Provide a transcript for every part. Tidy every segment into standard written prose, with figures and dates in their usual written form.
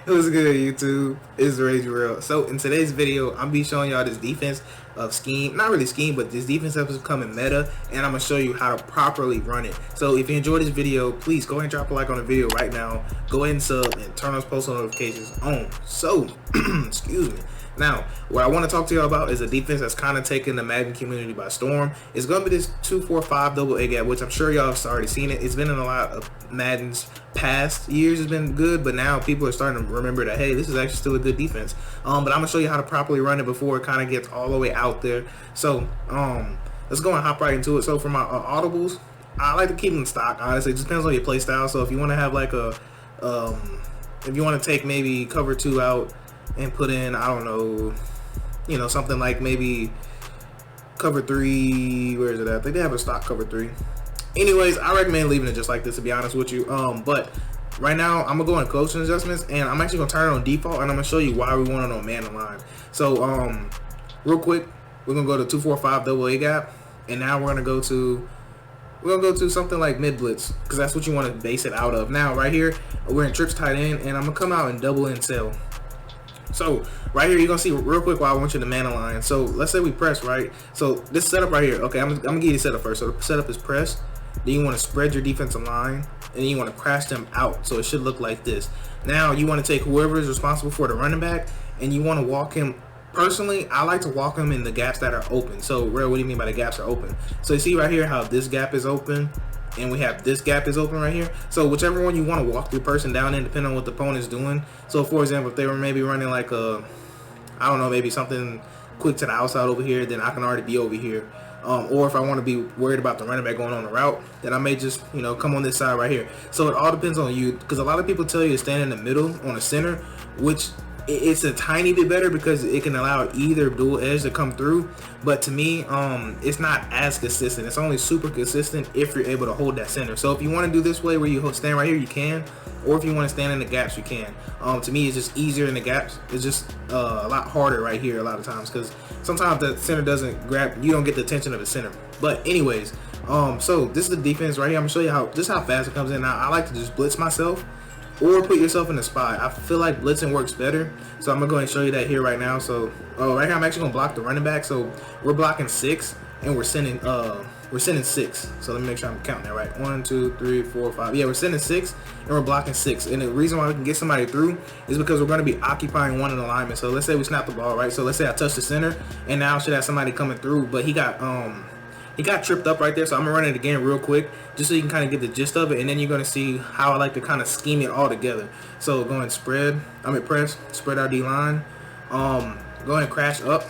It was good, YouTube. It's Rage Real. So in today's video, I'm be showing y'all this defense of scheme, not really scheme, but this defense has become in meta, and I'm gonna show you how to properly run it. So if you enjoyed this video, please go ahead and drop a like on the video right now. Go ahead and sub and turn those post notifications on. So excuse me. Now, what I want to talk to y'all about is a defense that's kind of taken the Madden community by storm. It's going to be this 2-4-5 double A gap, which I'm sure y'all have already seen it. It's been in a lot of Madden's past years. It's been good, but now people are starting to remember that, hey, this is actually still a good defense. But I'm going to show you how to properly run it before it kind of gets all the way out there. So, let's go and hop right into it. So for my audibles, I like to keep them in stock, honestly. It just depends on your play style. So if you want to have like a, if you want to take maybe cover 2 out, and put in, I don't know, you know, something like maybe cover 3. Where is it at? I think they have a stock cover 3. Anyways, I recommend leaving it just like this, to be honest with you. But right now I'm gonna go in coaching adjustments, and I'm actually gonna turn it on default, and I'm gonna show you why we want it on man align. So real quick, we're gonna go to 2-4-5 double A gap, and now we're gonna go to something like mid blitz, because that's what you want to base it out of. Now right here we're in trips tight end, and I'm gonna come out and double in cell. So right here, you're gonna see real quick why I want you to man align. So let's say we press, right? So this setup right here, okay, I'm gonna give you the setup first. So the setup is press, then you want to spread your defensive line, and then you want to crash them out. So it should look like this. Now you want to take whoever is responsible for the running back, and you want to walk him. Personally, I like to walk him in the gaps that are open. So Real, what do you mean by the gaps are open? So you see right here how this gap is open, and we have this gap is open right here. So whichever one you want to walk the person down in, depending on what the opponent's doing. So for example, if they were maybe running like a, I don't know, maybe something quick to the outside over here, then I can already be over here. Or if I want to be worried about the running back going on the route, then I may just, you know, come on this side right here. So it all depends on you, because a lot of people tell you to stand in the middle on the center, which it's a tiny bit better because it can allow either dual edge to come through. But to me, it's not as consistent. It's only super consistent if you're able to hold that center. So if you want to do this way where you stand right here, you can. Or if you want to stand in the gaps, you can. To me, it's just easier in the gaps. It's just a lot harder right here a lot of times, because sometimes the center doesn't grab, you don't get the attention of the center. But anyways, so this is the defense right here. I'm gonna show you how fast it comes in. Now I like to just blitz myself, or put yourself in the spot. I feel like blitzing works better, so I'm gonna go ahead and show you that here right now. So right here I'm actually gonna block the running back. So we're blocking 6, and we're sending 6. So let me make sure I'm counting that right. 1 2 3 4 5. Yeah, we're sending 6, and we're blocking 6. And the reason why we can get somebody through is because we're going to be occupying one in alignment. So let's say we snap the ball, right? So let's say I touch the center, and now I should have somebody coming through, but he got tripped up right there. So I'm gonna run it again real quick, just so you can kind of get the gist of it, and then you're gonna see how I like to kind of scheme it all together. So go ahead and press, spread our D line, go ahead and crash up.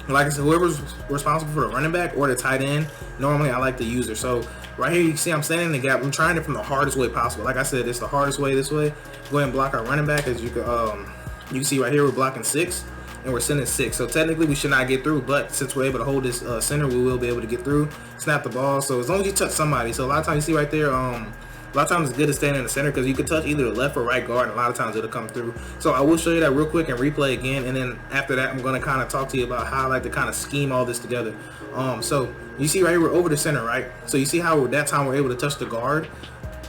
Like I said, whoever's responsible for the running back or the tight end, normally I like the user. So right here you can see I'm standing in the gap. I'm trying it from the hardest way possible. Like I said, it's the hardest way this way. Go ahead and block our running back. As you can see right here, we're blocking 6, and we're sending 6. So technically we should not get through, but since we're able to hold this center, we will be able to get through, snap the ball. So as long as you touch somebody, so a lot of times you see right there, a lot of times it's good to stand in the center, because you can touch either the left or right guard, and a lot of times it'll come through. So I will show you that real quick and replay again, and then after that I'm going to kind of talk to you about how I like to kind of scheme all this together. So you see right here, we're over the center, right? So you see how that time we're able to touch the guard,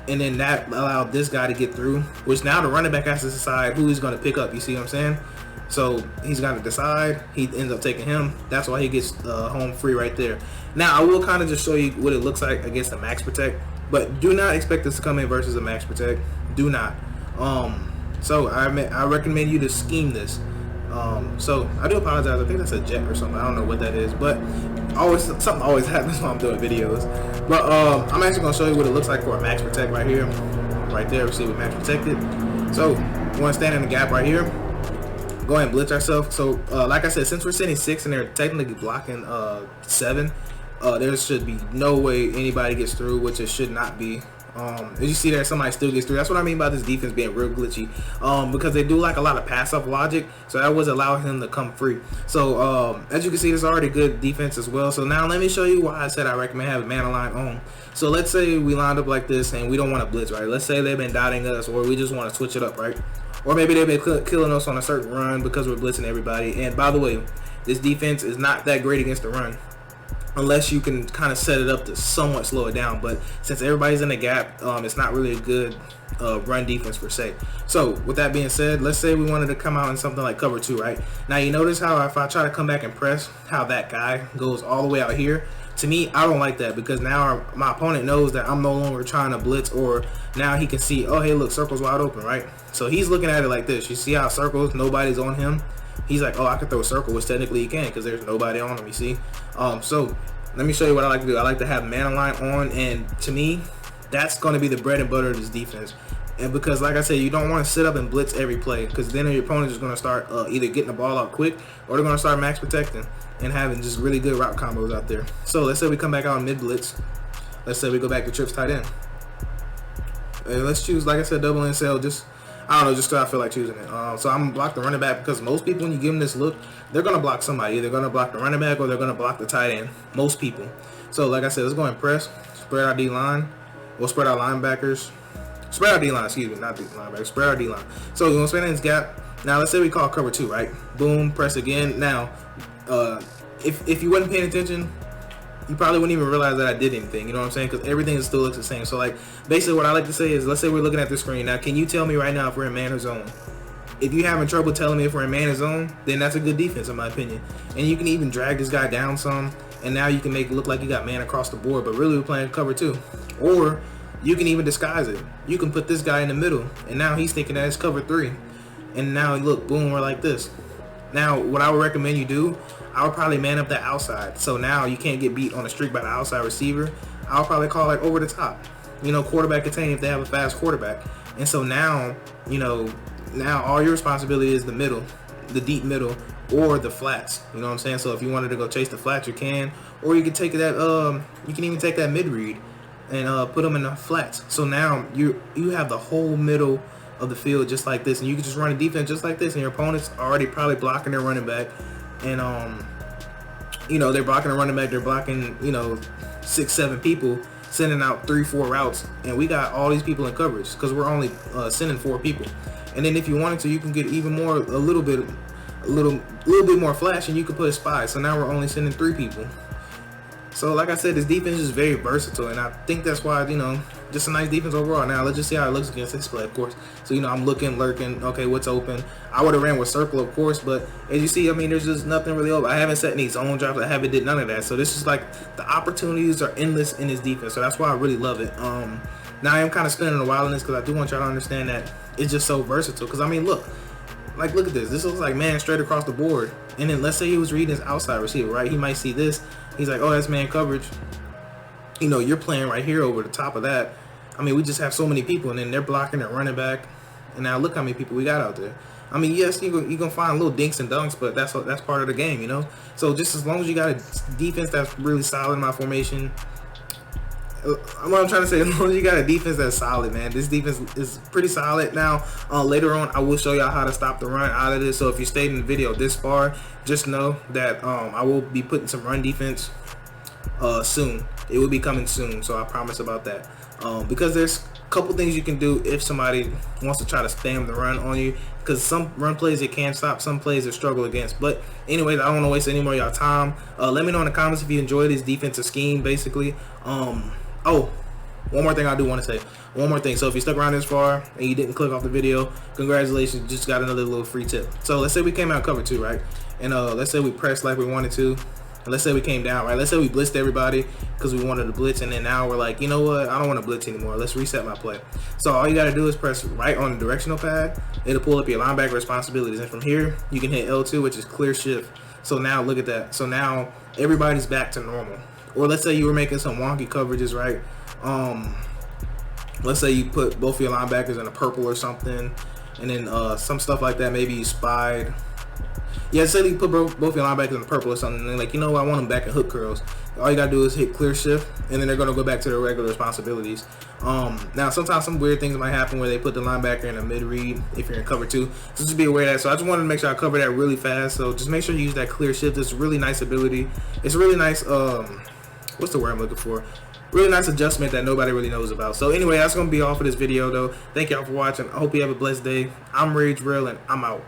and then that allowed this guy to get through, which now the running back has to decide who he's going to pick up. You see what I'm saying? So he's got to decide. He ends up taking him. That's why he gets home free right there. Now I will kind of just show you what it looks like against the max protect, but do not expect this to come in versus a max protect. Do not. So I recommend you to scheme this. So I do apologize. I think that's a jet or something. I don't know what that is, but something always happens when I'm doing videos. But I'm actually gonna show you what it looks like for a max protect right here, right there. We see we max protected. So we want to stand in the gap right here. Go ahead and blitz ourselves. So like I said, since we're sending 6 and they're technically blocking 7, there should be no way anybody gets through, which it should not be. As you see there, somebody still gets through. That's what I mean by this defense being real glitchy, because they do like a lot of pass up logic, so that was allowing him to come free. So as you can see, it's already good defense as well. So now let me show you why I said I recommend having man align on. So let's say we lined up like this and we don't want to blitz, right? Let's say they've been dotting us, or we just want to switch it up, right? Or maybe they've been killing us on a certain run because we're blitzing everybody. And by the way, this defense is not that great against the run. unless you can kind of set it up to somewhat slow it down. But since everybody's in the gap, it's not really a good run defense per se. So with that being said, let's say we wanted to come out in something like cover 2, right? Now you notice how if I try to come back and press, how that guy goes all the way out here. To me, I don't like that, because now my opponent knows that I'm no longer trying to blitz, or now he can see, oh hey look, circle's wide open, right? So he's looking at it like this. You see how circles, nobody's on him? He's like, oh, I could throw a circle, which technically you can because there's nobody on him, you see? So let me show you what I like to do. I like to have man align on, and to me, that's going to be the bread and butter of this defense. And because, like I said, you don't want to sit up and blitz every play, because then your opponent is going to start either getting the ball out quick, or they're going to start max protecting and having just really good route combos out there. So let's say we come back out in mid blitz. Let's say we go back to trips tight end. And let's choose, like I said, double NSL, just I don't know, just because I feel like choosing it. So I'm gonna block the running back, because most people, when you give them this look, they're gonna block somebody. Either gonna block the running back or they're gonna block the tight end. Most people. So like I said, let's go and press, spread our D line. We'll spread our linebackers. Spread our D line, excuse me, not the linebackers. Spread our D line. So we're gonna spread in this gap. Now let's say we call cover 2, right? Boom, press again. Now, if you wasn't paying attention, you probably wouldn't even realize that I did anything, you know what I'm saying? Because everything still looks the same. So like, basically what I like to say is, let's say we're looking at the screen. Now, can you tell me right now if we're in man or zone? If you're having trouble telling me if we're in man or zone, then that's a good defense in my opinion. And you can even drag this guy down some, and now you can make it look like you got man across the board, but really we're playing cover 2. Or you can even disguise it. You can put this guy in the middle, and now he's thinking that it's cover 3. And now look, boom, we're like this. Now, what I would recommend you do, I would probably man up that outside. So now you can't get beat on a streak by the outside receiver. I'll probably call it over the top. You know, quarterback contain if they have a fast quarterback. And so now, you know, now all your responsibility is the middle, the deep middle, or the flats. You know what I'm saying? So if you wanted to go chase the flats, you can. Or you can take that, you can even take that mid read and put them in the flats. So now you have the whole middle of the field just like this, and you can just run a defense just like this, and your opponent's already probably blocking their running back, and you know, they're blocking a running back, they're blocking, you know, 6-7 people, sending out 3-4 routes, and we got all these people in coverage because we're only sending 4 people. And then if you wanted to, you can get even more, a little bit more flash, and you can put a spy. So now we're only sending 3 people. So like I said, this defense is very versatile, and I think that's why, you know, just a nice defense overall. Now let's just see how it looks against this play, of course. So, you know, I'm looking, lurking, okay, what's open? I would have ran with circle, of course, but as you see, I mean, there's just nothing really open. I haven't set any zone drops. I haven't did none of that. So this is like, the opportunities are endless in this defense. So that's why I really love it. Now I am kind of spinning a while in this because I do want y'all to understand that it's just so versatile. Because I mean, look at this. This looks like man straight across the board. And then let's say he was reading his outside receiver, right? He might see this. He's like, oh, that's man coverage. You know, you're playing right here over the top of that. I mean, we just have so many people, and then they're blocking their running back. And now look how many people we got out there. I mean, yes, you're going to find little dinks and dunks, but that's part of the game, you know? So just as long as you got a defense that's really solid in my formation, what I'm trying to say, as long as you got a defense that's solid, man, this defense is pretty solid. Now, later on, I will show y'all how to stop the run out of this. So if you stayed in the video this far, just know that I will be putting some run defense soon. It will be coming soon, so I promise about that. Because there's a couple things you can do if somebody wants to try to spam the run on you. Because some run plays it can stop, some plays it struggle against. But anyways, I don't want to waste any more of y'all time. Let me know in the comments if you enjoy this defensive scheme, basically. Oh, one more thing I do want to say. One more thing. So if you stuck around this far and you didn't click off the video, congratulations, you just got another little free tip. So let's say we came out cover 2, right? And let's say we pressed like we wanted to. And let's say we came down, right? Let's say we blitzed everybody because we wanted to blitz, and then now we're like, you know what? I don't want to blitz anymore. Let's reset my play. So all you got to do is press right on the directional pad. It'll pull up your linebacker responsibilities. And from here, you can hit L2, which is clear shift. So now look at that. So now everybody's back to normal. Or let's say you were making some wonky coverages, right? Let's say you put both of your linebackers in a purple or something, and then some stuff like that. Maybe you spied. Yeah, say you put both your linebackers in purple or something, and they're like, you know what, I want them back in hook curls. All you gotta do is hit clear shift, and then they're gonna go back to their regular responsibilities. Now sometimes some weird things might happen where they put the linebacker in a mid read if you're in cover 2. So just be aware of that. So I just wanted to make sure I cover that really fast. So just make sure you use that clear shift. It's a really nice ability. It's a really nice what's the word I'm looking for? Really nice adjustment that nobody really knows about. So anyway, that's gonna be all for this video though. Thank y'all for watching. I hope you have a blessed day. I'm Rage Real, and I'm out.